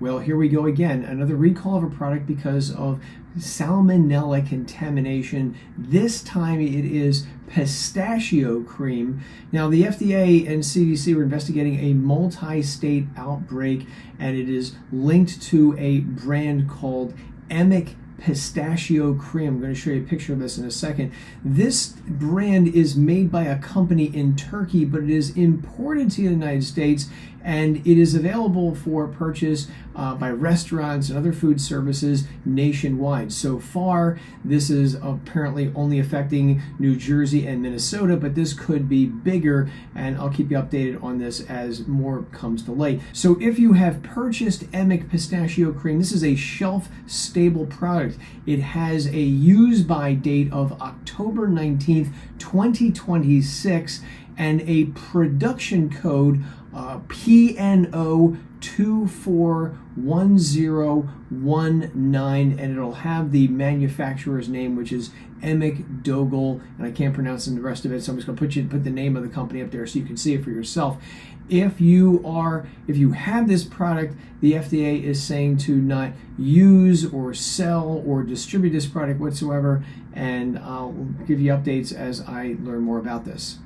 Well, here we go again. Another recall of a product because of salmonella contamination. This time it is pistachio cream. Now, the FDA and CDC were investigating a multi-state outbreak, and it is linked to a brand called Emek Pistachio cream. I'm going to show you a picture of this in a second. This brand is made by a company in Turkey, but it is imported to the United States, and it is available for purchase by restaurants and other food services nationwide. So far, this is apparently only affecting New Jersey and Minnesota, but this could be bigger, and I'll keep you updated on this as more comes to light. So if you have purchased Emek Pistachio cream, this is a shelf-stable product. It has a use-by date of October 19th, 2026, and a production code PNO 241019, and it'll have the manufacturer's name, which is Emek Dogal, and I can't pronounce the rest of it, so I'm just going to put the name of the company up there so you can see it for yourself. If you have this product, the FDA is saying to not use or sell or distribute this product whatsoever, and I'll give you updates as I learn more about this.